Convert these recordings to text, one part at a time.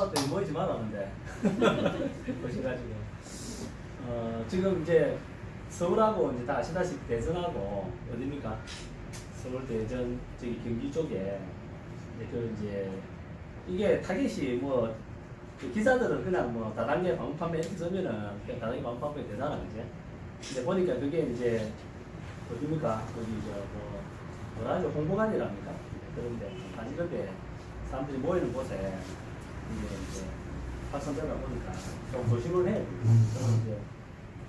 봤더니 모이지 말았는데 오셔가지고 지금 이제 서울하고 이제 다 아시다시피 대전하고 어디입니까? 서울 대전 저기 경기 쪽에 이제 이게 타겟이 뭐 기사들은 그냥 뭐 다단계 방문 판매 이렇게 쓰면은 그냥 다단계 방문 판매 되잖아, 그지? 근데 보니까 그게 이제 어디입니까? 거기 뭐라 하죠? 홍보관이랍니까? 그런데 아니 근데 사람들이 모이는 곳에 이제 확산되다 보니까 좀 조심을 해야 돼요. 그래서 이제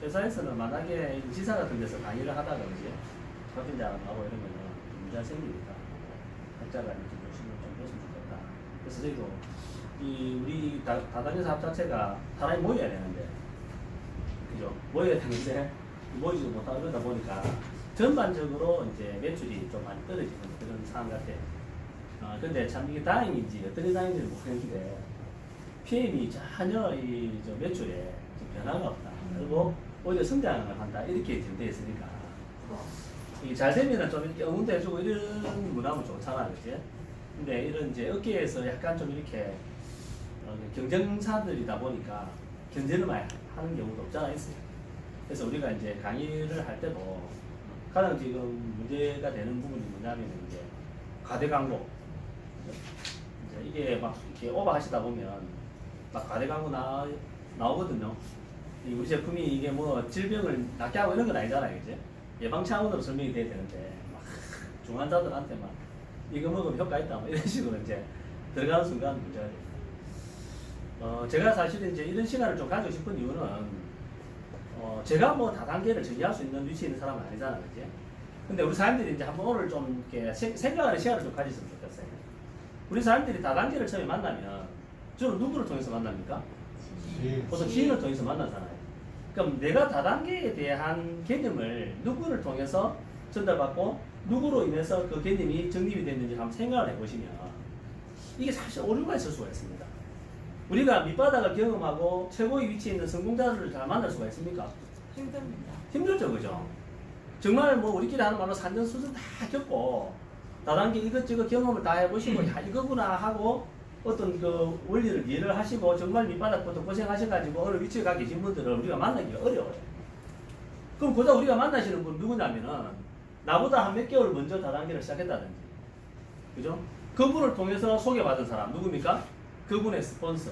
회사에서는 만약에 지사 같은 데서 강의를 하다가 이제 확진자 나오고 이러면은 문제가 생기니까 각자가 이렇게 조심을 좀 했으면 좋겠다. 그래서 저희도 우리 다단계 사업 자체가 사람이 모여야 되는데, 그죠? 모여야 되는데 모이지도 못하고 그러다 보니까 전반적으로 이제 매출이 좀 많이 떨어지는 그런 상황 같아요. 근데 참 이게 다행인지 어떤 다행인지 모르겠는데 PM이 전혀 저 매출에 좀 변화가 없다. 그리고 오히려 성장을 한다. 이렇게 지금 되어 있으니까 이게 잘 되면은 좀 이렇게 응원도 해주고 이런 문화면 좋잖아, 그치? 근데 이런 이제 업계에서 약간 좀 이렇게 경쟁사들이다 보니까 견제를 많이 하는 경우도 없잖아, 있어요. 그래서 우리가 이제 강의를 할 때도 가장 지금 문제가 되는 부분이 뭐냐면 이제 과대 광고. 이제 이게 막 이렇게 오버하시다 보면 막 과대 광고 나오거든요. 우리 제품이 이게 뭐 질병을 낫게 하고 이런 건 아니잖아요, 그지? 예방 차원으로 설명이 돼야 되는데 막 중환자들한테 막 이거 먹으면 효과 있다, 뭐 이런 식으로 이제 들어가는 순간 문제가 돼요. 제가 사실은 이제 이런 시간을 좀 가지고 싶은 이유는 제가 뭐 다단계를 정의할 수 있는 위치에 있는 사람은 아니잖아요, 그지? 근데 우리 사람들이 이제 한번 오늘 좀 이렇게 생각하는 시간을 좀 가졌으면 좋겠어요. 우리 사람들이 다단계를 처음에 만나면 주로 누구를 통해서 만납니까? 보통 지인을 통해서 만나잖아요. 그럼 내가 다단계에 대한 개념을 누구를 통해서 전달받고 누구로 인해서 그 개념이 정립이 됐는지 한번 생각을 해보시면 이게 사실 오류가 있을 수가 있습니다. 우리가 밑바닥을 경험하고 최고의 위치에 있는 성공자들을 잘 만날 수가 있습니까? 힘듭니다. 힘들죠, 그죠? 정말 뭐 우리끼리 하는 말로 산전수전 다 겪고 다단계 이것저것 경험을 다 해보시고 야 이거구나 하고 어떤 그 원리를 이해를 하시고 정말 밑바닥부터 고생하셔가지고 어느 위치에 가 계신 분들을 우리가 만나기가 어려워요. 그럼 고작 우리가 만나시는 분 누구냐면은 나보다 한 몇 개월 먼저 다단계를 시작했다든지, 그죠? 그분을 통해서 소개받은 사람 누굽니까? 그분의 스폰서,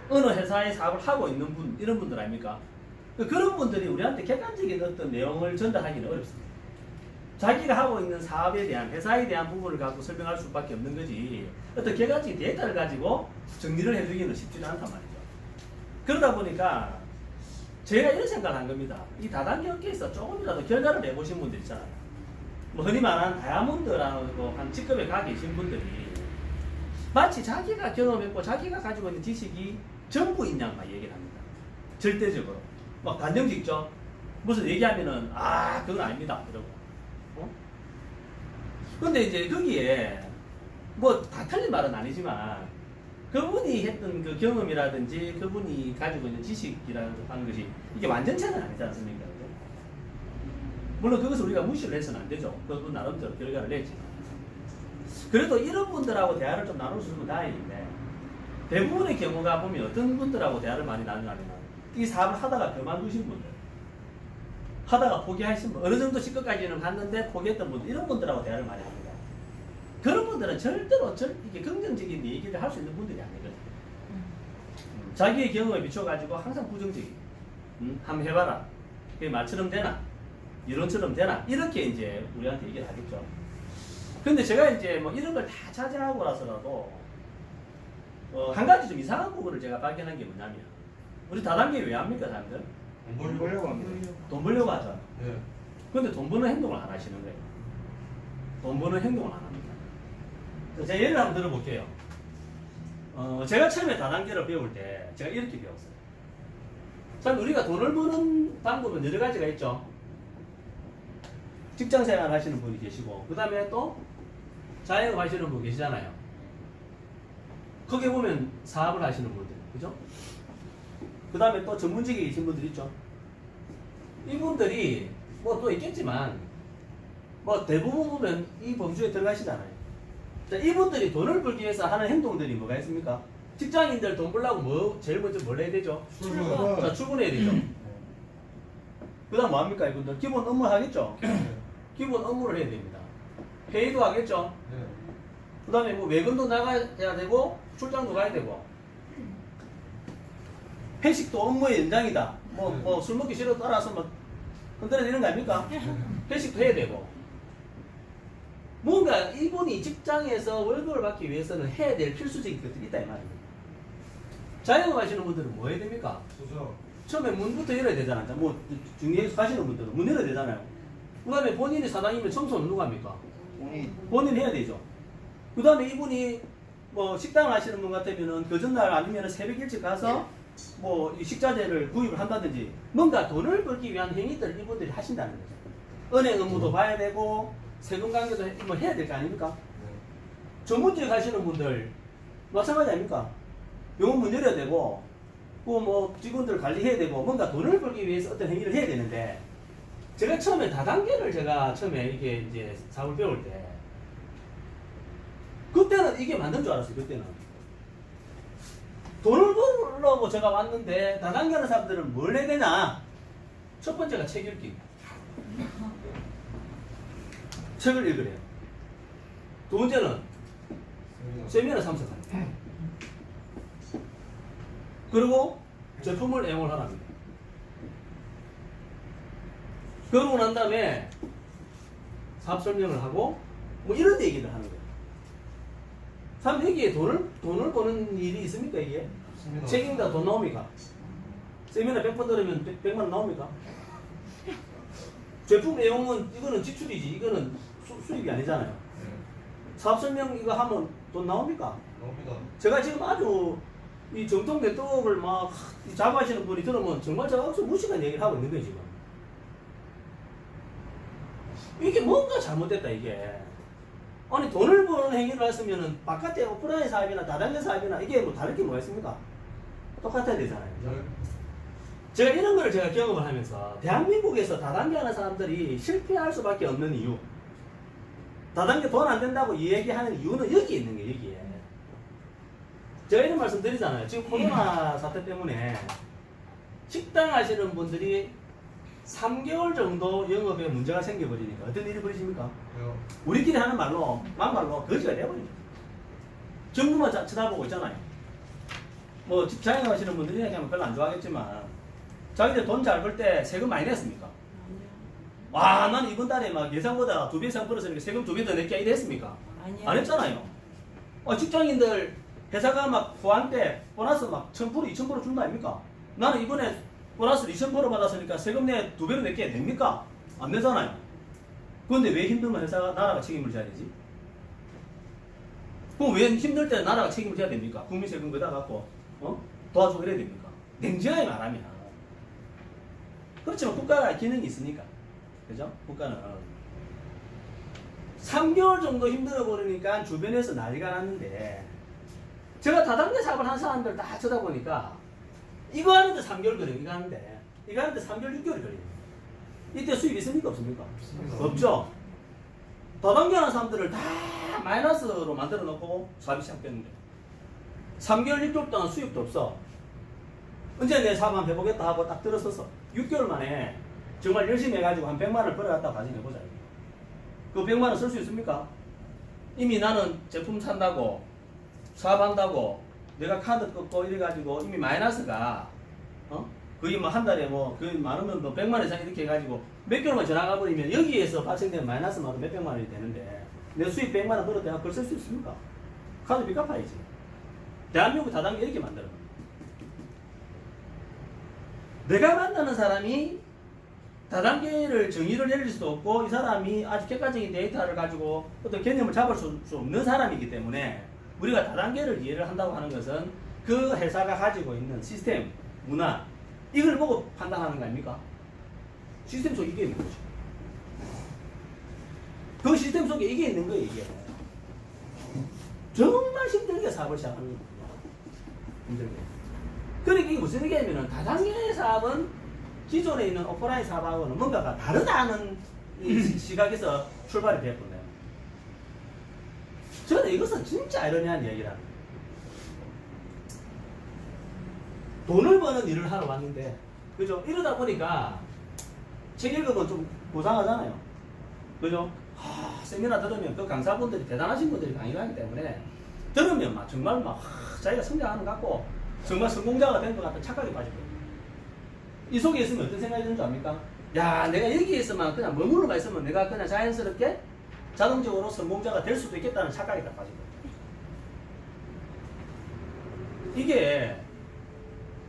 어느 회사에 사업을 하고 있는 분, 이런 분들 아닙니까? 그런 분들이 우리한테 객관적인 어떤 내용을 전달하기는 어렵습니다. 자기가 하고 있는 사업에 대한, 회사에 대한 부분을 갖고 설명할 수밖에 없는 거지 어떤 객관적인 데이터를 가지고 정리를 해주기는 쉽지는 않단 말이죠. 그러다 보니까 제가 이런 생각을 한 겁니다. 이 다단계 업계에서 조금이라도 결과를 내보신 분들 있잖아요. 뭐 흔히 말하는 다이아몬드라고 한 직급에 가 계신 분들이 마치 자기가 경험했고 자기가 가지고 있는 지식이 전부인 양만 얘기를 합니다. 절대적으로. 막 단정짓죠. 무슨 얘기하면은 그건 아닙니다. 이러고. 근데 이제 거기에 뭐 다 틀린 말은 아니지만 그분이 했던 그 경험이라든지 그분이 가지고 있는 지식이라는 것이 이게 완전체는 아니지 않습니까? 그죠? 물론 그것을 우리가 무시를 해서는 안 되죠. 그분 나름대로 결과를 냈지만. 그래도 이런 분들하고 대화를 좀 나눌 수 있으면 다행인데 대부분의 경우가 보면 어떤 분들하고 대화를 많이 나누냐면 이 사업을 하다가 그만두신 분들, 하다가 포기하신 분, 어느 정도 시급까지는 갔는데 포기했던 분들, 이런 분들하고 대화를 많이 합니다. 그런 분들은 절대로 이게 긍정적인 얘기를 할 수 있는 분들이 아니거든요. 자기의 경험에 비춰가지고 항상 부정적인, 한번 해봐라. 그게 말처럼 되나? 이론처럼 되나? 이렇게 이제 우리한테 얘기를 하겠죠. 근데 제가 이제 뭐 이런 걸 다 자제하고 나서라도 한 가지 좀 이상한 부분을 제가 발견한 게 뭐냐면 우리 다단계 왜 합니까, 사람들? 돈 벌려고 합니다. 돈 벌려고 하죠. 네. 근데 돈 버는 행동을 안 하시는 거예요. 돈 버는 행동을 안 합니다. 제가 예를 한번 들어볼게요. 제가 처음에 다단계를 배울 때 제가 이렇게 배웠어요. 참 우리가 돈을 버는 방법은 여러 가지가 있죠. 직장 생활 하시는 분이 계시고 그 다음에 또 자영업 하시는 분 계시잖아요. 거기에 보면 사업을 하시는 분들, 그죠? 그 다음에 또 전문직에 계신 분들 있죠. 이분들이 뭐 또 있겠지만 뭐 대부분 보면 이 범주에 들어가시잖아요. 자, 이분들이 돈을 벌기 위해서 하는 행동들이 뭐가 있습니까? 직장인들 돈 벌려고 뭐 제일 먼저 뭘 해야 되죠? 출근. 자, 출근해야 되죠. 그 다음 뭐 합니까 이분들? 기본 업무 하겠죠? 기본 업무를 해야 됩니다. 회의도 하겠죠? 그 다음에 뭐 외근도 나가야 되고 출장도 가야 되고 회식도 업무의 연장이다. 뭐 술 먹기 싫어 따라서 뭐 흔들어지는 거 아닙니까? 회식도 해야 되고 뭔가 이분이 직장에서 월급을 받기 위해서는 해야 될 필수적인 것들이 있다 이 말입니다. 자영업 하시는 분들은 뭐 해야 됩니까? 처음에 문부터 열어야 되잖아요. 뭐 중개에서 하시는 분들은 문 열어야 되잖아요. 그 다음에 본인이 사장이면 청소는 누가 합니까? 본인 해야 되죠. 그 다음에 이분이 뭐 식당을 하시는 분 같으면은 그 전날 아니면 새벽 일찍 가서 뭐 이 식자재를 구입을 한다든지 뭔가 돈을 벌기 위한 행위들을 이분들이 하신다는 거죠. 은행 업무도 봐야 되고 세금 관계도 뭐 해야 될 거 아닙니까? 전문직에 가시는 분들 마찬가지 아닙니까? 병원 문 열어야 되고 그 뭐 직원들 관리해야 되고 뭔가 돈을 벌기 위해서 어떤 행위를 해야 되는데 제가 처음에 다단계를 제가 처음에 이게 이제 사업을 배울 때 그때는 이게 맞는 줄 알았어요. 그때는 돈을 벌려고 제가 왔는데 다단계 하는 사람들은 뭘 해야 되나? 첫 번째가 책 읽기. 책을 읽으래요. 두 번째는 세미나 참석합니다. 그리고 제품을 애용을 하랍니다. 그러고 난 다음에 사업 설명을 하고 뭐 이런 얘기를 하는 거예요. 참 여기에 돈을 버는 일이 있습니까 이게? 책임다 돈 나옵니까? 세미나 100번 들으면 100만 원 나옵니까? 제품 애용은 이거는 지출이지 이거는 수입이 아니잖아요. 사업 설명 이거 하면 돈 나옵니까? 제가 지금 아주 이 정통 네트워크를 막 작업하시는 분이 들으면 정말 제가 무식한 얘기를 하고 있는 거예요 지금. 이게 뭔가 잘못됐다 이게. 아니 돈을 버는 행위를 했으면은 바깥에 오프라인 사업이나 다단계 사업이나 이게 뭐 다를 게 뭐가 있습니까? 똑같아야 되잖아요. 그죠? 제가 이런 걸 제가 경험을 하면서 대한민국에서 다단계 하는 사람들이 실패할 수밖에 없는 이유, 다단계 돈 안 된다고 얘기하는 이유는 여기에 있는 거예요. 여기에. 제가 이런 말씀 드리잖아요. 지금 코로나 사태 때문에 식당 하시는 분들이 3개월 정도 영업에 문제가 생겨버리니까 어떤 일이 벌어집니까? 우리끼리 하는 말로 막말로 거지가 돼버립니다. 정부만 쳐다보고 있잖아요. 뭐 직장에 가시는 분들이 얘기하면 별로 안 좋아하겠지만 자기들 돈 잘 벌 때 세금 많이 냈습니까? 와, 난 이번 달에 막 예상보다 2배 이상 벌었으니까 세금 2배 더 낼게 이랬습니까? 안 했잖아요. 직장인들 회사가 막 후한 때 보너스 막 1000%, 2000% 준다 아닙니까? 나는 이번에 보너스 2000% 받았으니까 세금 내 2배로 낼게 냅니까? 안 내잖아요. 그런데 왜 힘들면 회사가 나라가 책임을 져야 되지? 그럼 왜 힘들 때 나라가 책임을 져야 됩니까? 국민 세금 거다 갖고 도와주고 이래야 됩니까? 냉정하게 말하면 그렇지만 국가가 기능이 있으니까 그죠? 국가는 3개월 정도 힘들어 버리니까 주변에서 난리가 났는데 제가 다단계 사업을 한 사람들 다 쳐다보니까 이거 하는데 3개월 걸려요. 이거 하는데 3개월 6개월이 걸려요. 이때 수입 있습니까? 없습니까? 없죠. 다단계 하는 사람들을 다 마이너스로 만들어 놓고 사업이 시작됐는데 3개월 6개월 동안 수입도 없어. 언제 내 사업 한번 해보겠다 하고 딱 들었었어. 6개월 만에 정말 열심히 해가지고 한 100만 원을 벌어갔다 가정해보자. 그 100만 원 쓸 수 있습니까? 이미 나는 제품 산다고 사업한다고 내가 카드 끊고 이래가지고 이미 마이너스가 거의 뭐 한 달에 뭐 거의 많으면 뭐 100만 원 이상 이렇게 해가지고 몇 개월만 지나가 버리면 여기에서 발생된 마이너스만 몇백만 원이 되는데 내 수입 100만 원 벌었대 그걸 쓸 수 있습니까? 카드비 갚아야지. 대한민국 다단계 이렇게 만들어. 내가 만나는 사람이 다단계를 정의를 내릴 수도 없고 이 사람이 아주 객관적인 데이터를 가지고 어떤 개념을 잡을 수 없는 사람이기 때문에 우리가 다단계를 이해를 한다고 하는 것은 그 회사가 가지고 있는 시스템, 문화 이걸 보고 판단하는 거 아닙니까? 시스템 속에 이게 있는 거죠. 그 시스템 속에 이게 있는 거예요. 이게 정말 힘들게 사업을 시작하는 거예요. 힘들게. 그러니까 이게 무슨 얘기냐면은 다단계 사업은 기존에 있는 오프라인 사업하고는 뭔가가 다르다는 이 시각에서 출발이 되었거든요. 저는 이것은 진짜 아이러니한 얘기라는 거예요. 돈을 버는 일을 하러 왔는데, 그죠? 이러다 보니까 책 읽으면 좀 고상하잖아요. 그죠? 세미나 들으면 그 강사분들이 대단하신 분들이 강의를 하기 때문에 들으면 막 정말 막 자기가 성장하는 것 같고 정말 성공자가 된 것 같은 착각에 빠지거든요. 이 속에 있으면 어떤 생각이 드는 줄 압니까? 야, 내가 여기에 있으면 그냥 머무르만 있으면 내가 그냥 자연스럽게 자동적으로 성공자가 될 수도 있겠다는 착각에 딱 빠지거든요. 이게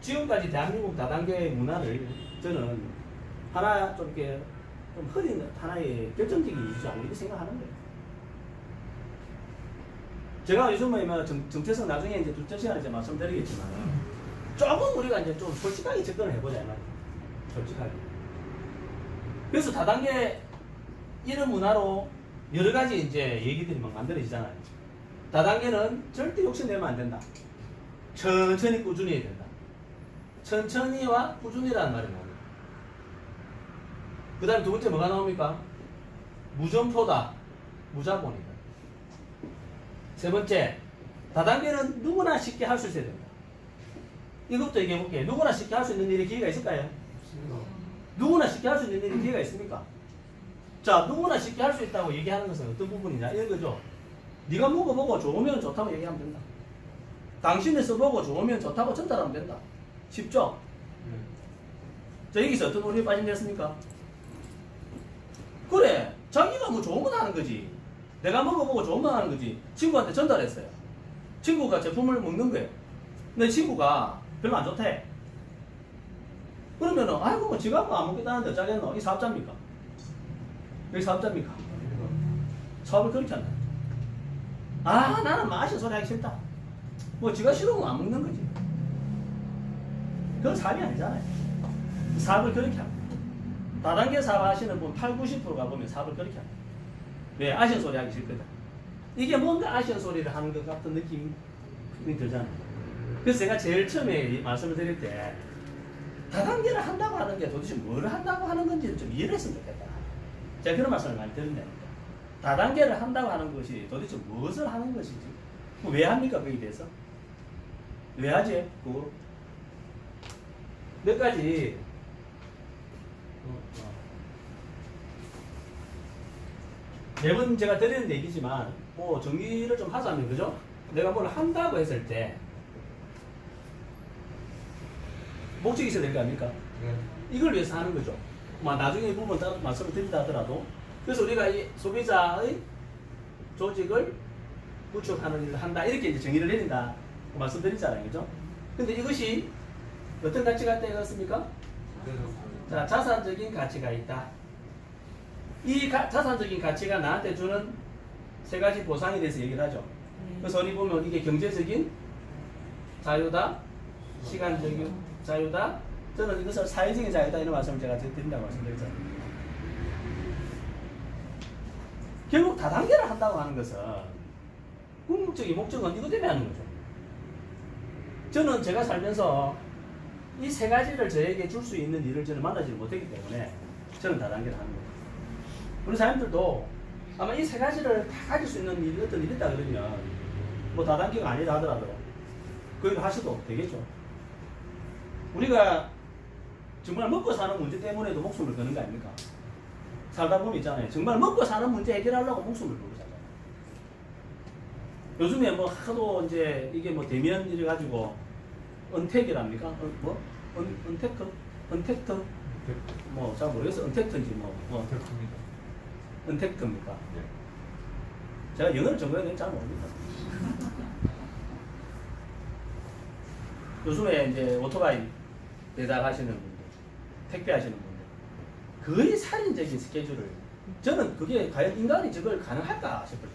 지금까지 대한민국 다단계 문화를 저는 하나 좀 이렇게 좀 흐린 하나의 결정적인 이유지 않고 이렇게 생각하는 거예요. 제가 요즘에 정체성 나중에 이제 둘째 시간에 이제 말씀드리겠지만 조금 우리가 이제 좀 솔직하게 접근을 해보자 이 말이에요. 솔직하게. 그래서 다단계 이런 문화로 여러 가지 이제 얘기들이 막 만들어지잖아요. 다단계는 절대 욕심내면 안 된다. 천천히 꾸준히 해야 된다. 천천히와 꾸준히라는 말이 나옵니다. 그 다음에 두 번째 뭐가 나옵니까? 무점표다. 무자본이다. 세 번째, 다단계는 누구나 쉽게 할 수 있어야 된다. 이것부터 얘기해 볼게요. 누구나 쉽게 할 수 있는 일에 기회가 있을까요? 누구나 쉽게 할 수 있는 일에 기회가 있습니까? 자, 누구나 쉽게 할 수 있다고 얘기하는 것은 어떤 부분이냐? 이런 거죠. 네가 먹어보고 좋으면 좋다고 얘기하면 된다. 당신이 써보고 좋으면 좋다고 전달하면 된다. 쉽죠? 자, 여기서 어떤 오류에 빠진댔습니까? 그래, 자기가 뭐 좋은 건 하는 거지. 내가 먹어보고 좋은 건 하는 거지. 친구한테 전달했어요. 친구가 제품을 먹는 거예요. 근데 친구가 별로 안 좋대. 그러면은, 아이고, 뭐 지가 안 먹겠다는데 어쩌겠노? 이 사업자입니까? 여기 사업자입니까? 사업을 그렇게 한다. 아, 나는 마신 소리 하기 싫다. 뭐 지가 싫으면 안 먹는 거지. 그건 사업이 아니잖아요. 사업을 그렇게 합니다. 다단계 사업 하시는 분 8, 90%가 보면 사업을 그렇게 합니다. 왜? 아쉬운 소리 하기 싫거든. 이게 뭔가 아쉬운 소리를 하는 것 같은 느낌이 들잖아요. 그래서 제가 제일 처음에 말씀을 드릴 때 다단계를 한다고 하는 게 도대체 뭘 한다고 하는 건지를 좀 이해를 했으면 좋겠다. 제가 그런 말씀을 많이 드린다니까. 다단계를 한다고 하는 것이 도대체 무엇을 하는 것이지? 왜 합니까? 거기에 대해서? 왜 하지? 그거 몇 가지 매번 제가 드리는 얘기지만 뭐 정리를 좀 하자면 그죠? 내가 뭘 한다고 했을 때 목적이 있어야 될 거 아닙니까? 이걸 위해서 하는 거죠. 나중에 이 부분 따로 말씀을 드린다 하더라도 그래서 우리가 이 소비자의 조직을 구축하는 일을 한다 이렇게 이제 정의를 내린다 말씀드리잖아요, 그죠? 근데 이것이 어떤 가치가 있겠습니까? 자, 자산적인 가치가 있다. 이 자산적인 가치가 나한테 주는 세 가지 보상에 대해서 얘기를 하죠. 그래서 어디 보면 이게 경제적인 자유다, 시간적인 자유다. 저는 이것을 사회적인 자유다 이런 말씀을 제가 드린다고 말씀드렸잖아요. 결국 다단계를 한다고 하는 것은 궁극적인 목적은 이것 때문에 하는 거죠. 저는 제가 살면서 이 세 가지를 저에게 줄 수 있는 일을 저는 만나지 못했기 때문에 저는 다단계를 하는 거예요. 우리 사람들도 아마 이 세 가지를 다 가질 수 있는 일이 어떤 일이 있다 그러면 뭐 다단계가 아니라 하더라도 그걸 하셔도 되겠죠. 우리가 정말 먹고 사는 문제 때문에도 목숨을 거는 거 아닙니까? 살다 보면 있잖아요. 정말 먹고 사는 문제 해결하려고 목숨을 걸고 살잖아요. 요즘에 뭐 하도 이제 이게 뭐 대면 일을 가지고 언택이랍니까? 언택트? 언택트? 뭐 잘 모르겠어요. 언택트인지 언택트입니까? 네. 제가 영어를 전공했는지 잘 모릅니다. 요즘에 이제 오토바이 배달하시는 분들, 택배하시는 분들, 거의 살인적인 스케줄을 저는 그게 과연 인간이 저걸 가능할까 싶어요.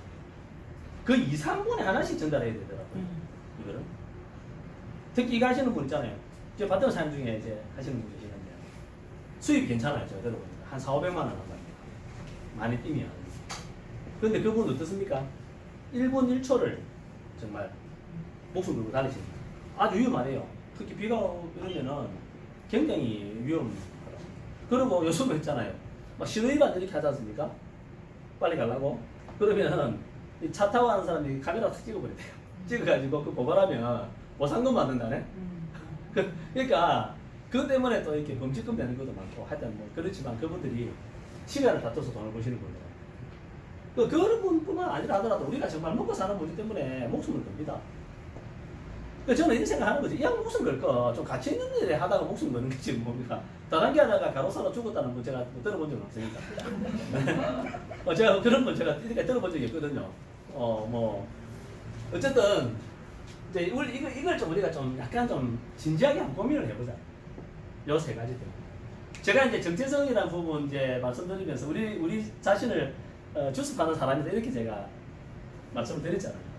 그 2, 3분에 하나씩 전달해야 되더라고요. 이거를. 특히 이거 하시는 분 있잖아요. 제가 봤던 사람 중에 이제 하시는 분 계시는데 수입 괜찮아요. 제가 들어보니까 한 4, 500만 원 한 거예요. 많이 뛰면. 그런데 그분 어떻습니까? 1분 1초를 정말 목숨 걸고 다니십니다. 아주 위험하네요. 특히 비가 오면은 굉장히 위험합니다. 그리고 요즘에 있잖아요. 막 신호위반 이렇게 하지 않습니까? 빨리 가려고. 그러면은 이 차 타고 가는 사람이 카메라 툭 찍어버린대요. 찍어가지고 그 고발하면 뭐 상금 받는다네? 그러니까 그것 때문에 또 이렇게 범죄금 내는 것도 많고 하여튼 뭐 그렇지만 그분들이 시간을 다퉈서 돈을 버시는 거예요. 그런 분뿐만 아니라 하더라도 우리가 정말 먹고 사는 문제 때문에 목숨을 겁니다. 저는 이런 생각하는 거지. 이 양 목숨 걸까? 좀 가치 있는 일에 하다가 목숨 거는 거지 뭡니까? 다단계 하다가 가로사로 죽었다는 분 제가 뭐 들어본 적은 없으니까. 제가 그런 분 제가 이렇게 들어본 적이 없거든요. 뭐 어쨌든 이제 이걸 좀 우리가 좀 약간 좀 진지하게 한번 고민을 해보자. 요 세 가지 때문에. 제가 이제 정체성이라는 부분 이제 말씀드리면서 우리 자신을 주스 파는 사람이다 이렇게 제가 말씀을 드렸잖아요.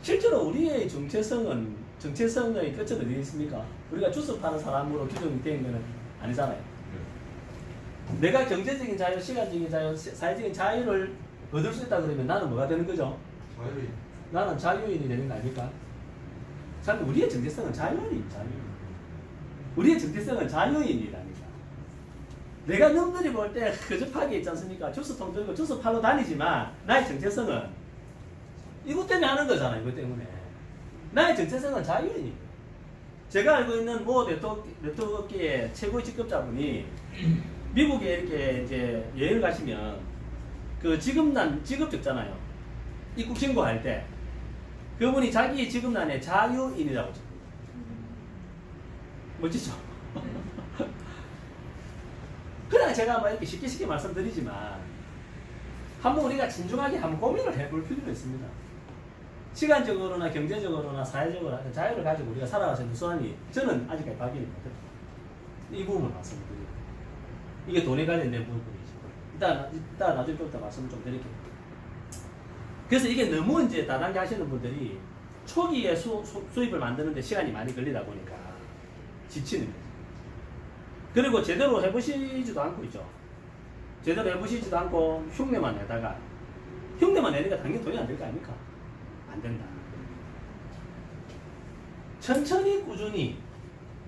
실제로 우리의 정체성의 끝은 어디에 있습니까? 우리가 주스 파는 사람으로 규정이 된 것은 아니잖아요. 내가 경제적인 자유, 시간적인 자유, 사회적인 자유를 얻을 수 있다 그러면 나는 뭐가 되는 거죠? 자유인. 나는 자유인이 되는 거 아닙니까? 참 우리의 정체성은 자유인. 우리의 정체성은 자유인이라니까. 내가 남들이 볼 때 거접하게 있지 않습니까? 주스통 들고 주스 팔로 다니지만 나의 정체성은 이것 때문에 하는 거잖아요. 이것 때문에. 나의 정체성은 자유인이에요. 제가 알고 있는 모 네트워크의 최고의 직급자분이 미국에 이렇게 이제 여행을 가시면 그 직업 적잖아요. 입국 신고할 때 그분이 자기 직업란에 자유인이라고 적습니다. 멋지죠? 그냥 제가 막 이렇게 쉽게 말씀드리지만 한번 우리가 진중하게 한번 고민을 해볼 필요가 있습니다. 시간적으로나 경제적으로나 사회적으로 자유를 가지고 우리가 살아가서 유수함이 저는 아직까지 확인이 못했다. 이 부분을 말씀드려요. 이게 돈에 관련된 부분이죠. 이따 나중에 좀 더 말씀을 좀 드릴게요. 그래서 이게 너무 이제 다단계 하시는 분들이 초기에 수입을 만드는데 시간이 많이 걸리다 보니까 지치는 거죠. 그리고 제대로 해보시지도 않고 있죠. 제대로 해보시지도 않고 흉내만 내다가 흉내만 내니까 당연히 돈이 안 될 거 아닙니까? 안 된다. 천천히 꾸준히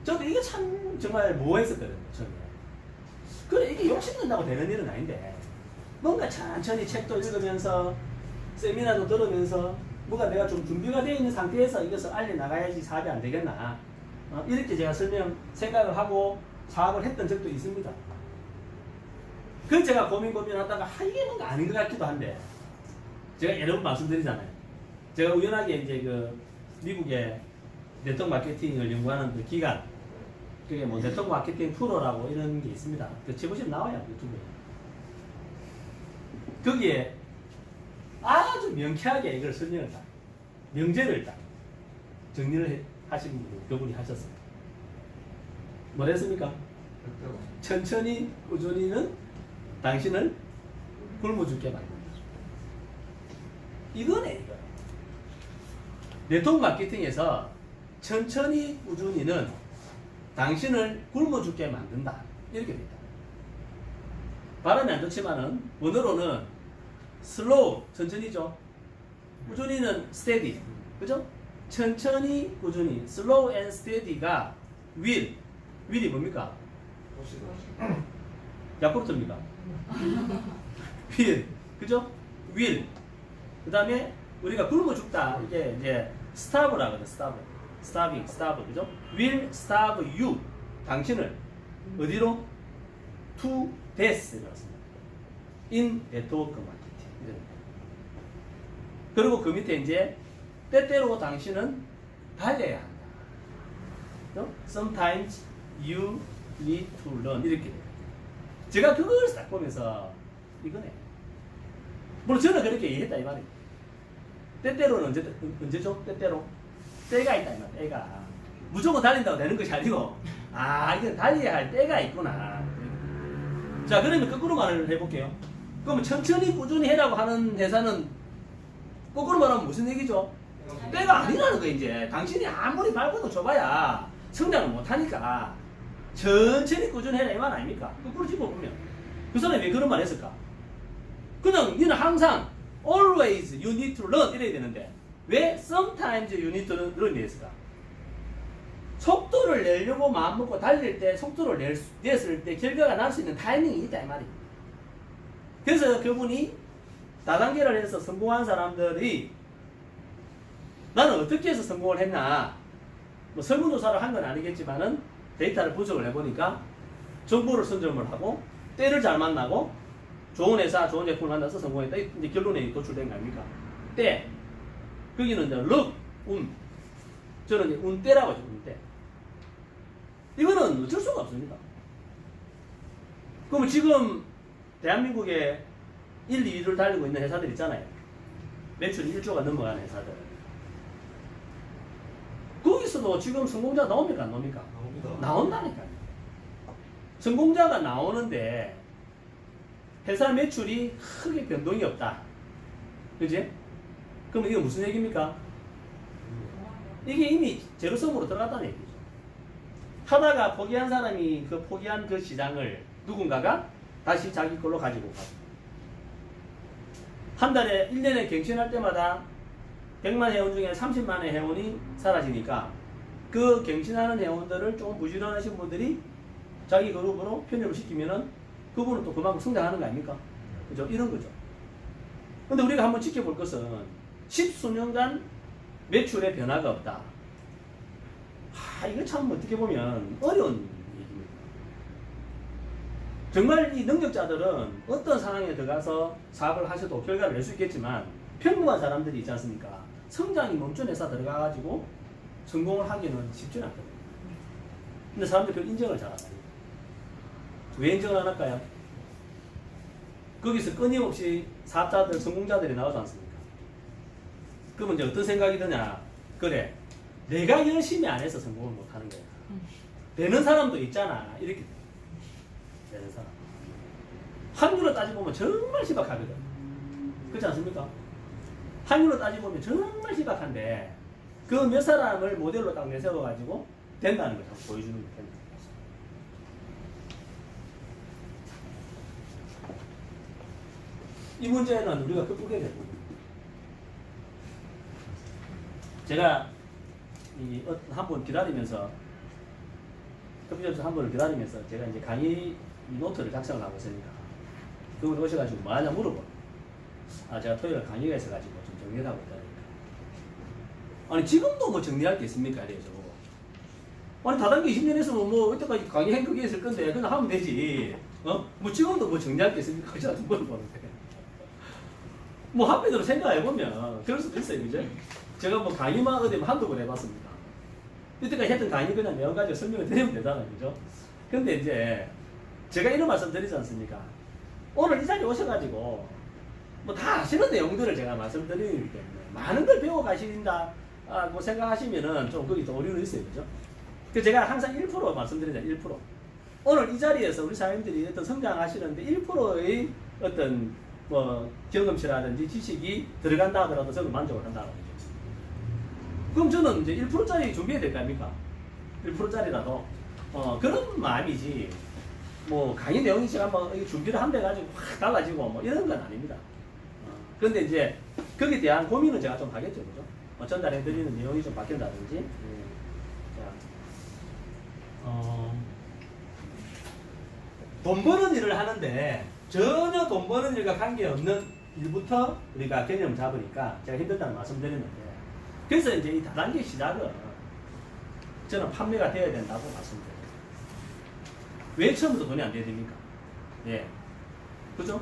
저도 이게 참 정말 모호했었거든요. 처음에. 그래 이게 욕심낸다고 되는 일은 아닌데 뭔가 천천히 책도 읽으면서 세미나도 들으면서 뭔가 내가 좀 준비가 되어 있는 상태에서 이것을 알려나가야지 사업이 안 되겠나 이렇게 제가 생각을 하고 사업을 했던 적도 있습니다. 그래서 제가 고민하다가 이게 뭔가 아닌 것 같기도 한데 제가 여러 번 말씀드리잖아요. 제가 우연하게 이제 그 미국의 네트워크 마케팅을 연구하는 그 기관 그게 뭐 네트워크 마케팅 프로라고 이런 게 있습니다. 그 쳐보시면 나와요 유튜브에. 거기에 아주 명쾌하게 이걸 설명을 딱 명제를 딱 정리를 하신 분이 그분이 하셨어요. 뭐랬습니까? 천천히 꾸준히는 당신을 굶어 죽게 만든다. 이거네 이거. 네트워크 마케팅에서 천천히 꾸준히는 당신을 굶어 죽게 만든다. 이렇게 됩니다. 발음이 안 좋지만은 원어로는 슬로우 천천히죠. 꾸준히는 steady. 그죠? 천천히 꾸준히 slow and steady가 will이 뭡니까? 야쿠르트입니까? will. 그죠? will. 그 다음에 우리가 굶어 죽다. 이게 이제 starve라고 하거든요. starve. 그죠? will starve you. 당신을 어디로? to death라고 했습니다. in network marketing. 그리고 그 밑에 이제 때때로 당신은 달려야 한다. Sometimes you need to learn. 이렇게 돼요. 제가 그걸 딱 보면서 이거네. 물론 저는 그렇게 이해했다 이 말이에요. 때때로는 언제죠? 때때로 때가 있다 이 말이에요. 때가 무조건 달린다고 되는 것이 아니고 이건 달려야 할 때가 있구나. 자 그러면 거꾸로 말을 해볼게요. 그럼 천천히 꾸준히 해라고 하는 회사는 거꾸로 말하면 무슨 얘기죠? 때가 아니라는 거예요. 이제 당신이 아무리 발버둥 쳐봐야 성장을 못하니까 천천히 꾸준히 해라 이 말 아닙니까? 거꾸로 짚어보면 그 사람이 왜 그런 말 했을까? 그냥 니는 항상 always you need to learn 이래야 되는데 왜 sometimes you need to learn 이랬을까? 속도를 내려고 마음먹고 달릴 때 속도를 냈을 때 결과가 날 수 있는 타이밍이 있다 이 말이에요. 그래서 그분이 다단계를 해서 성공한 사람들이 나는 어떻게 해서 성공을 했나 뭐 설문조사를 한 건 아니겠지만은 데이터를 분석을 해보니까 정보를 선점을 하고 때를 잘 만나고 좋은 회사, 좋은 제품을 만나서 성공했다. 이제 결론에 도출된 거 아닙니까? 때. 거기는 이제 럭, 운. 저는 이제 운때라고 하죠, 운때. 이거는 어쩔 수가 없습니다. 그럼 지금 대한민국에 1, 2위를 달리고 있는 회사들 있잖아요. 매출이 1조가 넘어가는 회사들. 거기서도 지금 성공자 나옵니까? 안 나옵니까? 나옵니다. 나온다니까요. 성공자가 나오는데 회사 매출이 크게 변동이 없다. 그지? 그러면 이게 무슨 얘기입니까? 이게 이미 제로섬으로 들어갔다는 얘기죠. 하다가 포기한 사람이 그 포기한 그 시장을 누군가가 다시 자기 걸로 가지고 가고. 한 달에 1년에 갱신할 때마다 100만 회원 중에 30만의 회원이 사라지니까 그 갱신하는 회원들을 조금 부지런하신 분들이 자기 그룹으로 편입을 시키면은 그분은 또 그만큼 성장하는 거 아닙니까? 그죠? 이런 거죠. 근데 우리가 한번 지켜볼 것은 10수년간 매출의 변화가 없다. 이거 참 어떻게 보면 어려운 얘기입니다. 정말 이 능력자들은 어떤 상황에 들어가서 사업을 하셔도 결과를 낼 수 있겠지만 평범한 사람들이 있지 않습니까? 성장이 멈춘 회사 들어가가지고 성공을 하기는 쉽지 않거든요. 근데 사람들이 그걸 인정을 잘 안 합니다. 왜 인정을 안 할까요? 거기서 끊임없이 사업자들, 성공자들이 나오지 않습니까? 그러면 이제 어떤 생각이 드냐? 그래, 내가 열심히 안 해서 성공을 못 하는 거야. 되는 사람도 있잖아. 이렇게 되는 사람. 확률로 따지보면 정말 희박하거든. 그렇지 않습니까? 확률로 따지보면 정말 희박한데 그 몇 사람을 모델로 딱 내세워가지고 된다는 걸 보여주는 게 됩니다. 이 문제는 우리가 극복해야 될 부분입니다. 제가 한 번 기다리면서 커피숍에서 한 번을 기다리면서 제가 이제 강의 노트를 작성을 하고 있으니까 그분이 오셔가지고 뭐 하냐 물어봐. 제가 토요일에 강의가 있어가지고 좀 정리를 하고 있다니까. 아니 지금도 뭐 정리할 게 있습니까? 이래서 아니 다단계 20년 했으면 뭐 이때까지 강의 그게 있을 건데 그냥 하면 되지. 뭐 지금도 뭐 정리할 게 있습니까? 제가 좀 물어보는데 뭐 한편으로 생각해보면 그럴 수도 있어요. 그죠? 제가 뭐 강의만 어디 한두 번 해봤습니다. 이때까지 했던 강의 그냥 내용 가지고 설명을 드리면 되잖아요. 그죠? 근데 이제 제가 이런 말씀 드리지 않습니까? 오늘 이 자리에 오셔가지고 뭐 다 아시는 내용들을 제가 말씀드리기 때문에 많은 걸 배워 가신다고 생각하시면은 좀 거기 또 오류는 있어요. 그죠? 그 제가 항상 1% 말씀드리잖아요. 1%. 오늘 이 자리에서 우리 사장님들이 어떤 성장하시는데 1%의 어떤 뭐 경험치라든지 지식이 들어간다 하더라도 저는 만족을 한다는 거죠. 그럼 저는 이제 1%짜리 준비해야 될 거 아닙니까? 1%짜리라도 그런 마음이지 뭐 강의 내용이 제가 뭐 준비를 한대 가지고 확 달라지고 뭐 이런 건 아닙니다. 그런데 이제 거기에 대한 고민은 제가 좀 하겠죠. 그죠? 전달해 드리는 내용이 좀 바뀐다든지. 자, 돈 버는 일을 하는데 전혀 돈 버는 일과 관계없는 일부터 우리가 개념을 잡으니까 제가 힘들다는 말씀드렸는데 그래서 이제 이 다단계 시작은 저는 판매가 되어야 된다고 말씀드려요. 왜 처음부터 돈이 안 돼야 됩니까? 예. 그죠?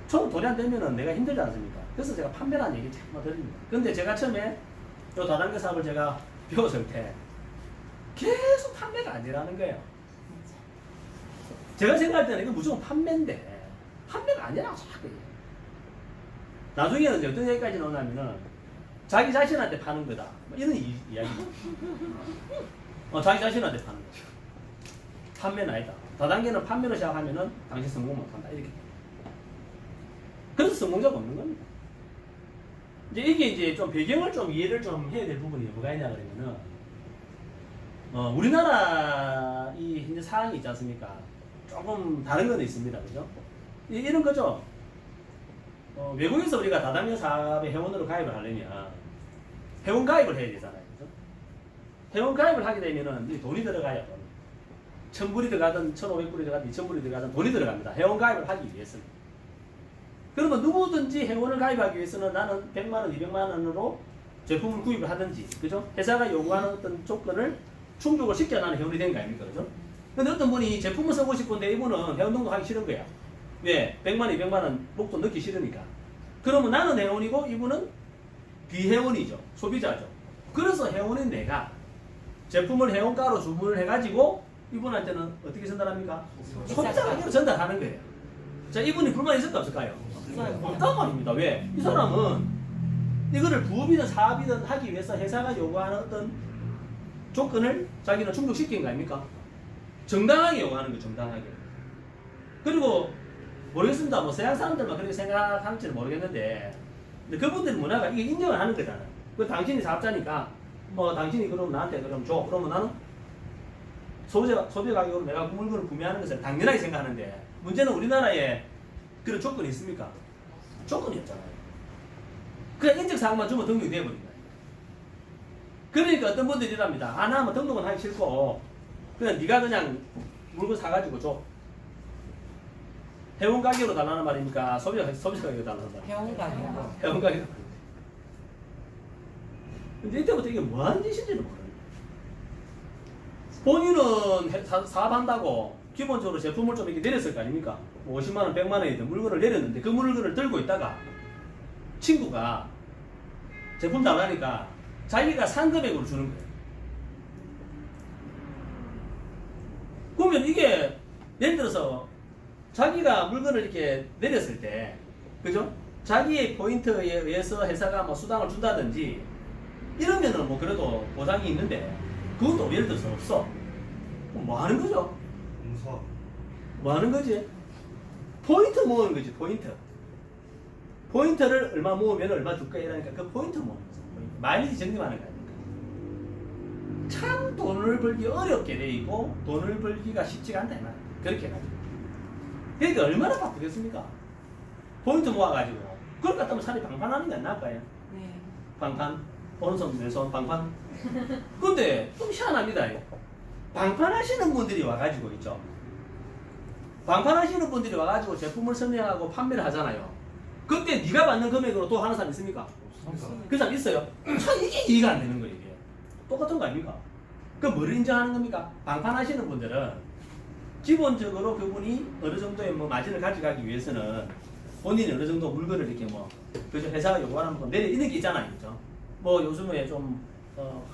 처음 돈이 안 되면은 내가 힘들지 않습니까? 그래서 제가 판매라는 얘기 자꾸 드립니다. 근데 제가 처음에 이 다단계 사업을 제가 배웠을 때 계속 판매가 안 되라는 거예요. 제가 생각할 때는 이거 무조건 판매인데 판매가 아니라고 자꾸 해요. 나중에는 이제 어떤 얘기까지 나오냐면은 자기 자신한테 파는 거다. 뭐 이런 이야기입니다. 자기 자신한테 파는 거죠. 판매는 아니다. 다단계는 판매로 시작하면은 당신 성공 못한다. 이렇게. 그래서 성공자가 없는 겁니다. 이제 이게 이제 좀 배경을 좀 이해를 좀 해야 될 부분이 뭐가 있냐 그러면은 우리나라 이 현재 상황이 있지 않습니까? 조금 다른 건 있습니다. 그죠? 이런 거죠. 외국에서 우리가 다단계 사업에 회원으로 가입을 하려면 회원 가입을 해야 되잖아요. 그죠? 회원 가입을 하게 되면은 돈이 들어가요. 1000불이 들어가든 1500불이 들어가든 2000불이 들어가든 돈이 들어갑니다. 회원 가입을 하기 위해서는. 그러면 누구든지 회원을 가입하기 위해서는 나는 100만원, 200만원으로 제품을 구입을 하든지, 그죠? 회사가 요구하는 어떤 조건을 충족을 시켜야 나는 회원이 된 거 아닙니까, 그죠? 근데 어떤 분이 제품을 쓰고 싶은데 이분은 회원 등록하기 싫은 거야. 왜? 100만 원, 200만 원 목돈 넣기 싫으니까. 그러면 나는 회원이고 이분은 비회원이죠. 소비자죠. 그래서 회원인 내가 제품을 회원가로 주문을 해가지고 이분한테는 어떻게 전달합니까? 소비자 가격으로 전달하는 거예요. 자, 이분이 불만이 있을까 없을까요? 없단 말입니다. 왜? 이 사람은 이거를 부업이든 사업이든 하기 위해서 회사가 요구하는 어떤 조건을 자기는 충족시킨 거 아닙니까? 정당하게 요구하는 거예요. 정당하게. 그리고 모르겠습니다. 뭐 서양 사람들만 그렇게 생각할지는 모르겠는데 근데 그분들 문화가 이게 인정을 하는 거잖아. 그 당신이 사업자니까 당신이 그럼 나한테 그럼 줘. 그러면 나는 소비 가격으로 내가 그 물건을 구매하는 것을 당연하게 생각하는데 문제는 우리나라에 그런 조건이 있습니까? 조건이 없잖아요. 그냥 인적사항만 주면 등록이 되어버린다. 그러니까 어떤 분들이 이랍니다. 아, 나 뭐 등록은 하기 싫고 그냥 네가 그냥 물건 사가지고 줘. 회원 가격으로 달라는 말입니까? 소비자 가격으로 달라는 말? 회원 가격. 회원 가격. 근데 이때부터 이게 뭐하는 짓인지는 모르는 거예요. 본인은 사업한다고 기본적으로 제품을 좀 이렇게 내렸을 거 아닙니까? 뭐 50만 원, 100만 원이든 물건을 내렸는데 그 물건을 들고 있다가 친구가 제품 달라니까 자기가 산 금액으로 주는 거예요. 그러면 이게 예를 들어서 자기가 물건을 이렇게 내렸을 때, 그죠? 자기의 포인트에 의해서 회사가 뭐 수당을 준다든지 이러면은 뭐 그래도 보장이 있는데 그것도 예를 들어서 없어. 그럼 뭐 하는 거죠? 공사. 뭐 하는 거지? 포인트 모으는 거지, 포인트. 포인트를 얼마 모으면 얼마 줄까 이러니까 그 포인트 모으는 거죠. 마일리지 적립하는 거 아닙니까? 참 돈을 벌기 어렵게 돼 있고 돈을 벌기가 쉽지가 않다 이 말이야. 그렇게 해가지고. 그러니까 얼마나 바쁘겠습니까? 포인트 모아가지고 그럴 것 같으면 차라리 방판하는 게 안 나을까요? 네. 방판, 오른손 왼손 방판. 근데 좀 희한합니다. 방판하시는 분들이 와가지고 있죠. 방판하시는 분들이 와가지고 제품을 설명하고 판매를 하잖아요. 그때 네가 받는 금액으로 또 하는 사람 있습니까? 그 사람 있어요. 참 이게 이해가 안 되는 거예요. 이게. 똑같은 거 아닙니까? 그 뭐를 인정하는 겁니까? 방판하시는 분들은 기본적으로 그분이 어느 정도의 뭐 마진을 가져가기 위해서는 본인이 어느 정도 물건을 이렇게 뭐 그죠 회사가 요구하는 거 내려 있는 게 있잖아요, 그죠? 뭐 요즘에 좀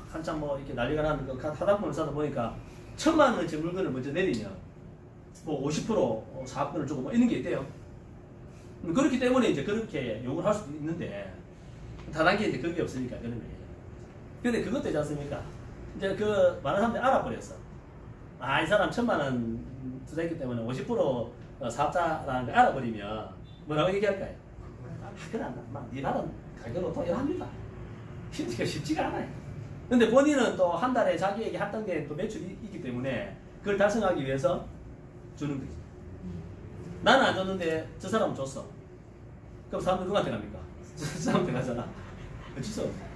한참 뭐 이렇게 난리가 나는 그 화장품을 사다 보니까 1,000만 원어치 물건을 먼저 내리면 뭐 50% 사업권을 주고 뭐 이런 게 있대요. 그렇기 때문에 이제 그렇게 요구를 할 수도 있는데 다단계 이제 그게 없으니까 그런 거예요. 근데 그것도 있지 않습니까? 이제 그 많은 사람들이 알아버렸어. 아, 이 사람 1,000만 원 투자했기 때문에 50% 사업자라는 걸 알아버리면 뭐라고 얘기할까요? 아, 그래, 네 나는 가격으로 또 일합니다. 쉽지가 않아요. 근데 본인은 또 한 달에 자기에게 했던 게 또 매출이 있기 때문에 그걸 달성하기 위해서 주는 거지. 나는 안 줬는데 저 사람은 줬어. 그럼 사람들 누구한테 갑니까? 저 사람한테 가잖아. 어쩔 수 없어.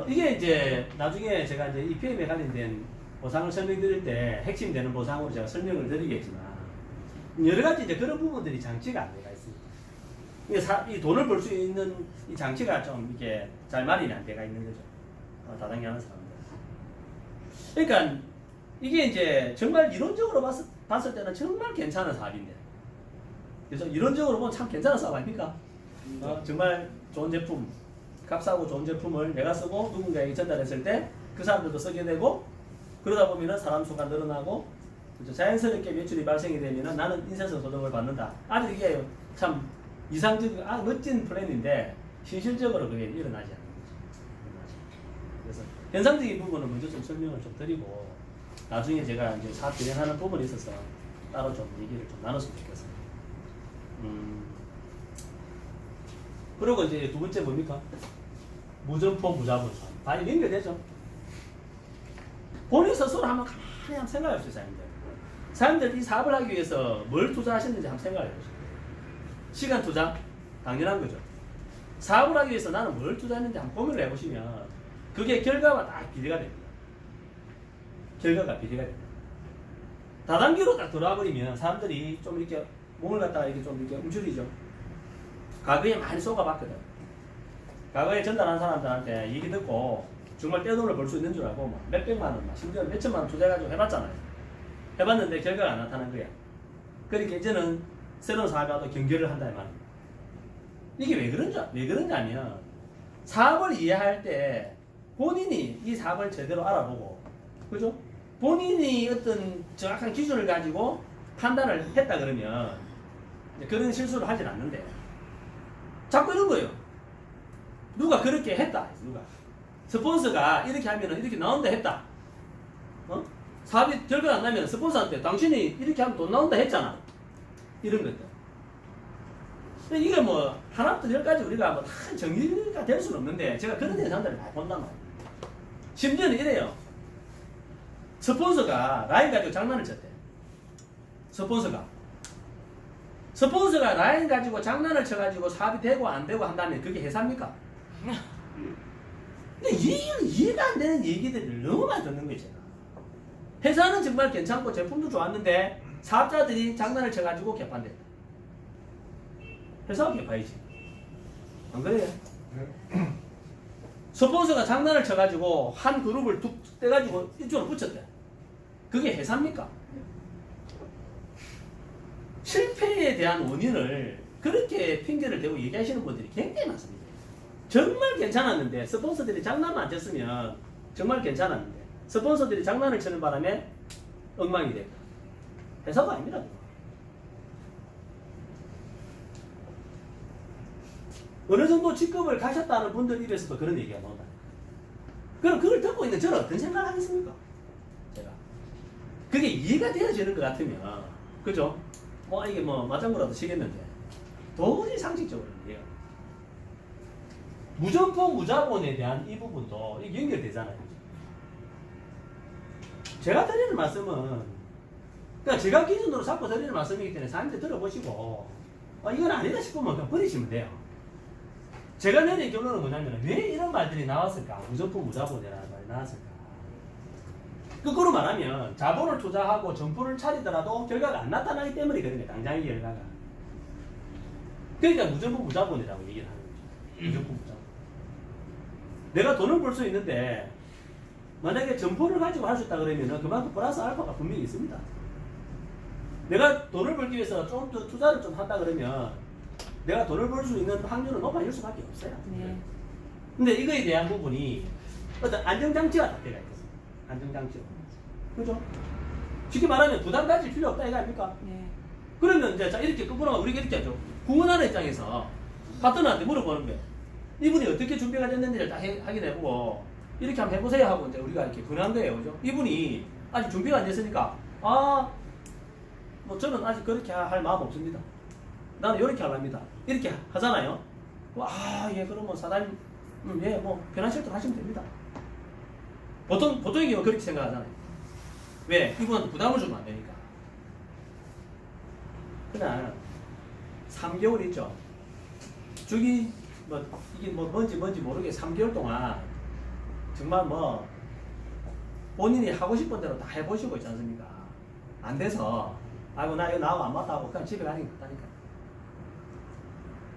이게 이제 나중에 제가 이제 EPM에 관련된 보상을 설명드릴 때 핵심 되는 보상으로 제가 설명을 드리겠지만 여러 가지 이제 그런 부분들이 장치가 안 돼가 있습니다. 이 돈을 벌 수 있는 이 장치가 좀 이렇게 잘 마련이 안 돼가 있는 거죠. 다단계 하는 사람들. 그러니까 이게 이제 정말 이론적으로 봤을 때는 정말 괜찮은 사업인데. 그래서 이론적으로 보면 참 괜찮은 사업 아닙니까? 정말 좋은 제품, 값싸고 좋은 제품을 내가 쓰고 누군가에게 전달했을 때 그 사람들도 쓰게 되고 그러다 보면은 사람 수가 늘어나고 그렇죠? 자연스럽게 매출이 발생이 되면은 나는 인센서 소득을 받는다. 아주 이게 참 이상적이고 멋진 플랜인데 현실적으로 그게 일어나지 않는 거죠. 그래서 현상적인 부분은 먼저 좀 설명을 좀 드리고 나중에 제가 이제 사업 진행하는 부분에 있어서 따로 좀 얘기를 좀 나눴으면 좋겠습니다. 그리고 이제 두 번째 뭡니까? 무점포 무자본사. 다 연결되죠. 본인 스스로 한번 가만히 한번 생각해 보세요, 사람들. 사람들 이 사업을 하기 위해서 뭘 투자하셨는지 한번 생각해 보세요. 시간 투자? 당연한 거죠. 사업을 하기 위해서 나는 뭘 투자했는지 한번 고민을 해보시면 그게 결과와 딱 비례가 됩니다. 결과가 비례가 됩니다. 다단계로 딱 돌아와 버리면 사람들이 좀 이렇게 몸을 갖다가 이렇게 좀 이렇게 움츠리죠. 과거에 많이 쏘가봤거든. 과거에 전달한 사람들한테 얘기 듣고 정말 떼돈을 벌 수 있는 줄 알고 막 몇백만 원, 심지어 몇천만 원 투자해가지고 해봤잖아요. 해봤는데 결과가 안 나타난 거야. 그러니까 이제는 새로운 사업에 와도 경계를 한다 이 말이야. 이게 왜 그러냐면 사업을 이해할 때 본인이 이 사업을 제대로 알아보고, 그죠? 본인이 어떤 정확한 기준을 가지고 판단을 했다 그러면 그런 실수를 하진 않는데 자꾸 이런 거예요. 누가 그렇게 했다. 누가 스폰서가 이렇게 하면은 이렇게 나온다 했다. 어? 사업이 결과가 안 나면 스폰서한테 당신이 이렇게 하면 돈 나온다 했잖아. 이런 것들. 이게 뭐 하나부터 열까지 우리가 뭐 다 정리가 될 수는 없는데 제가 그런 현상들을 많이 본단 말이에요. 심지어는 이래요. 스폰서가 라인 가지고 장난을 쳤대. 스폰서가 라인 가지고 장난을 쳐가지고 사업이 되고 안 되고 한다면 그게 회사입니까? 근데 이해가 안 되는 얘기들을 너무 많이 듣는 거지. 회사는 정말 괜찮고 제품도 좋았는데 사업자들이 장난을 쳐가지고 개판됐다. 회사가 개판이지. 안 그래요? 스폰서가 장난을 쳐가지고 한 그룹을 툭 떼가지고 이쪽으로 붙였대. 그게 회사입니까? 실패에 대한 원인을 그렇게 핑계를 대고 얘기하시는 분들이 굉장히 많습니다. 정말 괜찮았는데 스폰서들이 장난을 안 쳤으면 정말 괜찮았는데 스폰서들이 장난을 치는 바람에 엉망이 됐다. 회사가 아닙니다. 어느 정도 직급을 가셨다는 분들 입에서도 그런 얘기가 나온다. 그럼 그걸 듣고 있는 저는 어떤 생각을 하겠습니까? 제가 그게 이해가 되어지는 것 같으면, 그죠? 뭐 이게 뭐 맞장구라도 치겠는데 도저히 상식적으로 이해가. 무점포 무자본에 대한 이 부분도 이게 연결되잖아요. 제가 드리는 말씀은, 그러니까 제가 기준으로 잡고 드리는 말씀이기 때문에 사람들 들어보시고 이건 아니다 싶으면 그냥 버리시면 돼요. 제가 내린 결론은 뭐냐면 왜 이런 말들이 나왔을까? 무점포 무자본이라는 말이 나왔을까? 거꾸로 말하면 자본을 투자하고 점포를 차리더라도 결과가 안 나타나기 때문이거든요. 당장의 결과가. 그러니까 무점포 무자본이라고 얘기를 하는 거죠. 무점포 무자본. 내가 돈을 벌 수 있는데 만약에 점포를 가지고 할 수 있다 그러면 그만큼 플러스 알파가 분명히 있습니다. 내가 돈을 벌기 위해서 좀 더 투자를 좀 한다 그러면 내가 돈을 벌 수 있는 확률은 높아질 수밖에 없어요. 네. 근데 이거에 대한 부분이 어떤 안정장치가 다 되어 있거든요. 안정장치가. 그죠? 쉽게 말하면 부담 가질 필요 없다 이거 아닙니까? 네. 그러면 이제 자 이렇게 거꾸로 우리가 이렇게 하죠. 구원하는 입장에서 파트너한테 물어보는 거예요. 이분이 어떻게 준비가 됐는지를 다 확인해보고 이렇게 한번 해보세요 하고 이제 우리가 이렇게 권한 거예요. 그죠? 이분이 아직 준비가 안 됐으니까 뭐 저는 아직 그렇게 할 마음 없습니다. 나는 이렇게 하랍니다. 이렇게 하잖아요. 예, 그러면 사장님, 예, 뭐 편하실 대로 하시면 됩니다. 보통의 경우 그렇게 생각하잖아요. 왜? 이분한테 부담을 주면 안 되니까. 그냥 3개월 있죠. 주기 이게 뭔지 모르게 3개월 동안 정말 뭐 본인이 하고 싶은 대로 다 해보시고 있지 않습니까? 안 돼서 아이고 나 이거 나하고 안 맞다 하고 그냥 집에 가는 게 낫다니까.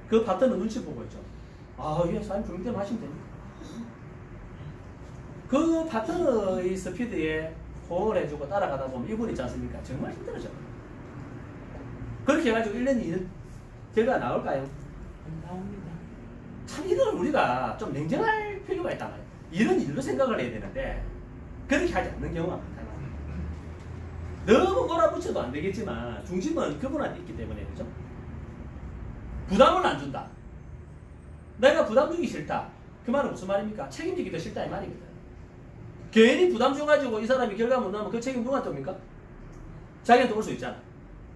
그 파트너 눈치 보고 있죠. 예, 사장님 준비대로 하시면 됩니다. 그 파트너의 스피드에 호응을 해주고 따라가다 보면 이분 있지 않습니까? 정말 힘들어져요. 그렇게 해가지고 1년, 2년 결과가 나올까요? 안 나옵니다. 참 이걸 우리가 좀 냉정할 필요가 있단 말이에요. 이런 일로 생각을 해야 되는데 그렇게 하지 않는 경우가 많단 말이에요. 너무 몰아붙여도 안 되겠지만 중심은 그분한테 있기 때문에 그죠? 부담을 안 준다. 내가 부담 주기 싫다. 그 말은 무슨 말입니까? 책임지기도 싫다 이 말이거든. 괜히 부담 줘가지고 이 사람이 결과 못 나면 그 책임 누구한테 옵니까? 자기한테 올 수 있잖아.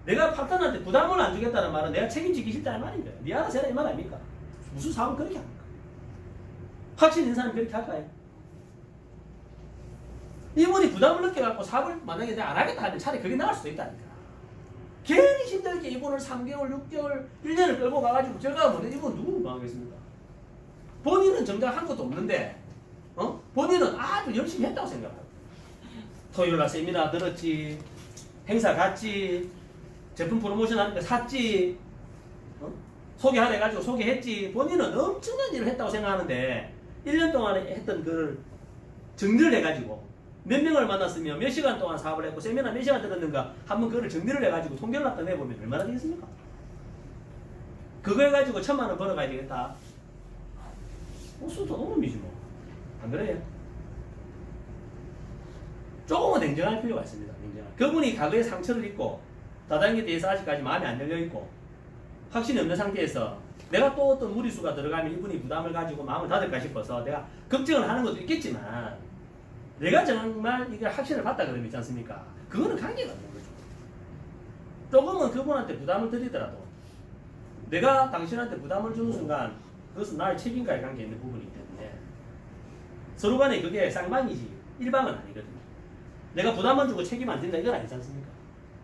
내가 파트너한테 부담을 안 주겠다는 말은 내가 책임지기 싫다 이 말인 거야. 네 알아서 해라 이 말 아닙니까? 무슨 사업을 그렇게 합니까? 확신 있는 사람이 그렇게 할까요? 이분이 부담을 느껴갖고 사업을 만약에 내가 안 하겠다 하면 차라리 그게 나을 수도 있다니까. 괜히 힘들게 이분을 3개월, 6개월, 1년을 끌고 가가지고 결과가 뭐냐? 이분 누구 민망하겠습니까? 본인은 정작 한 것도 없는데 본인은 아주 열심히 했다고 생각하고 토요일날 세미나 들었지, 행사 갔지, 제품 프로모션 하니까 샀지, 소개하래 가지고 소개했지. 본인은 엄청난 일을 했다고 생각하는데 1년 동안에 했던 그걸 정리를 해가지고 몇 명을 만났으며 몇 시간 동안 사업을 했고 세미나 몇 시간 들었는가 한번 그걸 정리를 해가지고 통계를 갖다 내보면 얼마나 되겠습니까? 그거 해가지고 1,000만 원 벌어가야 되겠다. 수도 너무이지 뭐. 안 그래요? 조금은 냉정할 필요가 있습니다. 냉정할. 그분이 과거에 상처를 입고 다단계에 대해서 아직까지 마음이 안 열려있고 확신이 없는 상태에서 내가 또 어떤 무리수가 들어가면 이분이 부담을 가지고 마음을 닫을까 싶어서 내가 걱정을 하는 것도 있겠지만 내가 정말 이게 확신을 받다 그러면 있지 않습니까? 그거는 관계가 없는 거죠. 조금은 그분한테 부담을 드리더라도 내가 당신한테 부담을 주는 순간 그것은 나의 책임과의 관계에 있는 부분이기 때문에 서로 간에 그게 쌍방이지 일방은 아니거든요. 내가 부담만 주고 책임 안 진다 이건 아니지 않습니까?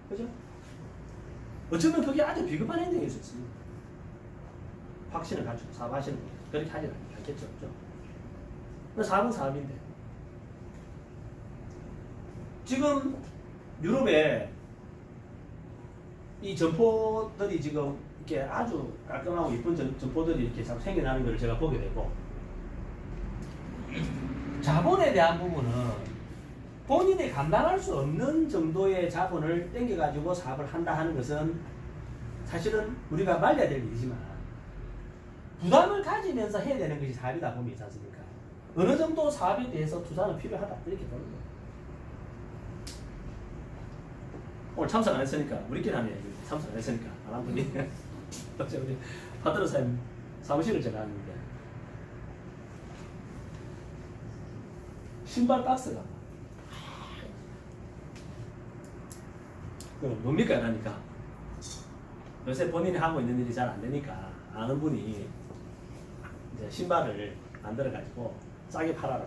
그죠? 어쩌면 그게 아주 비겁한 행동일 수 있습니다. 확신을 가지고 사업하시는 분 그렇게 하지 않겠죠. 그죠? 사업은 사업인데 지금 유럽에 이 점포들이 지금 이렇게 아주 깔끔하고 이쁜 점포들이 이렇게 자꾸 생겨나는 걸 제가 보게 되고 자본에 대한 부분은 본인이 감당할 수 없는 정도의 자본을 땡겨가지고 사업을 한다 하는 것은 사실은 우리가 말려야 될 일이지만 부담을 가지면서 해야 되는 것이 사업이다 보면 있지 않습니까? 어느 정도 사업에 대해서 투자는 필요하다 이렇게 보는 거예요. 오늘 참석 안 했으니까 우리끼리 하는 얘기 참석 안 했으니까 안 한 분이 어제 우리 파트너 사무실을 제가 하는데 신발 박스가 뭡니까 이러니까 요새 본인이 하고 있는 일이 잘 안 되니까 아는 분이 이제 신발을 만들어 가지고 싸게 팔아라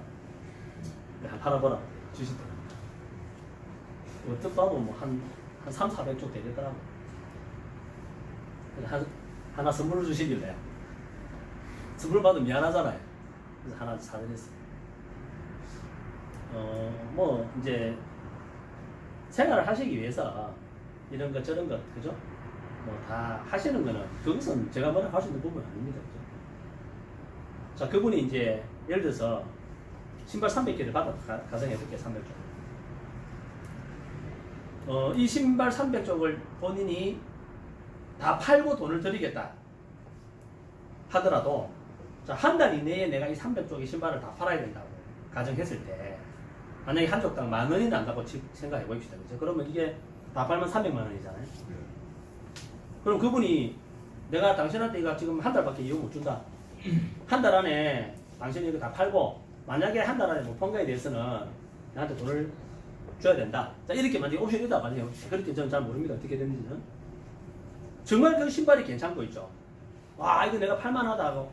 팔아보라 주시더라고요. 어떻게 봐도 뭐한 3,400쪽 되겠더라고. 하나 선물을 주시길래 선물 받으면 미안하잖아요. 그래서 하나 사드렸어요. 뭐 이제 생활을 하시기 위해서 이런 것 저런 것 그죠? 뭐 다 하시는 거는 그것은 제가 뭐라 할 수 있는 부분은 아닙니다. 그죠? 자 그분이 이제 예를 들어서 신발 300개를 받아 가정해볼게요. 300쪽. 이 신발 300쪽을 본인이 다 팔고 돈을 드리겠다 하더라도 한 달 이내에 내가 이 300쪽의 신발을 다 팔아야 된다고 가정했을 때 만약에 한 쪽당 10,000원이 난다고 생각해 보십시다. 그죠? 그러면 이게 다 팔면 300만 원이잖아요. 그럼 그분이 내가 당신한테 이거 지금 한 달밖에 이용 못 준다. 한 달 안에 당신이 이거 다 팔고 만약에 한 달 안에 못 판 거에 대해서는 나한테 돈을 줘야 된다. 자, 이렇게 만약에 옵션이 있다 말이에요. 그렇게 저는 잘 모릅니다. 어떻게 되는지는. 정말 그 신발이 괜찮고 있죠. 와, 이거 내가 팔만하다고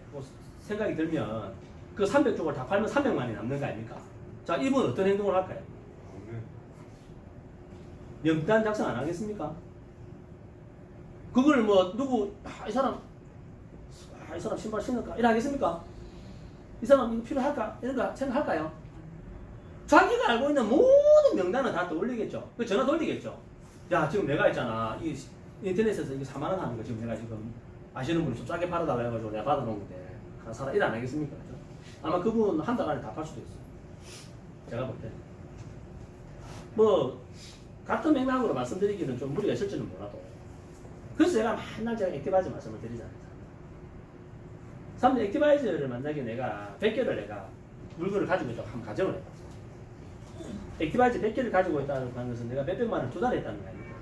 생각이 들면 그 300쪽을 다 팔면 300만 원이 남는 거 아닙니까? 자, 이분 어떤 행동을 할까요? 명단 작성 안 하겠습니까? 그걸 뭐 누구 이 사람 신발 신을까? 이래 하겠습니까? 이 사람 이거 필요할까? 이런 거 생각할까요? 자기가 알고 있는 모든 명단은 다 떠올리겠죠. 그 전화 돌리겠죠. 야, 지금 내가 있잖아. 이 인터넷에서 이거 4만 원 하는 거 지금 내가 지금 아시는 분이 좀 싸게 팔아달라 해가지고 내가 받아놓은 건데 하나 사라 일 안 하겠습니까? 그죠? 아마 그분 한 달 안에 다 팔 수도 있어요. 제가 볼 때. 뭐 같은 맥락으로 말씀드리기는 좀 무리가 있을지는 몰라도 그래서 제가 맨날 제가 액티바이저 말씀을 드리잖아요. 사람들 액티바이저를 만약에 내가 100개를 내가 물건을 가지고 있다고 한번 가정을 해봤어요. 액티바이저 100개를 가지고 있다는 것은 내가 몇백만 원을 투자를 했다는 거 아닙니까?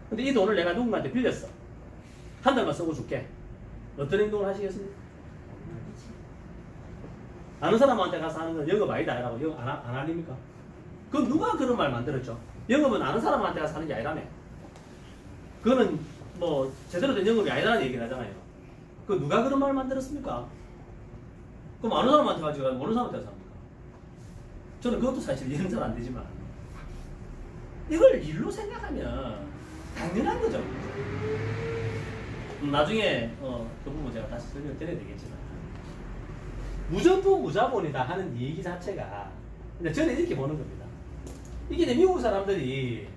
근데 이 돈을 내가 누군가한테 빌렸어. 한 달만 쓰고 줄게. 어떤 행동을 하시겠습니까? 아는 사람한테 가서 하는 건 영업 아니다 라고 영업 안 알립니까? 그럼 누가 그런 말 만들었죠? 영업은 아는 사람한테 가서 하는 게 아니라며. 그거는 뭐 제대로 된 영업이 아니라는 얘기를 하잖아요. 그 누가 그런 말을 만들었습니까? 그럼 아는 사람한테 가지고 모르는 사람한테 가서 합니까? 저는 그것도 사실 이해는 잘 안 되지만 이걸 일로 생각하면 당연한 거죠. 나중에 그 부분 제가 다시 설명을 드려야 되겠지만 무전부 무자본이다 하는 얘기 자체가 저는 이렇게 보는 겁니다. 이게 미국 사람들이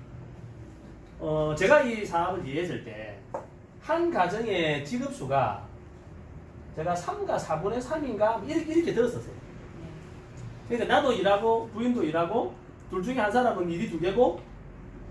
제가 이 사업을 이해했을 때 한 가정의 직업수가 제가 3가 4분의 3인가 이렇게 들었었어요. 그러니까 나도 일하고 부인도 일하고 둘 중에 한 사람은 일이 2개고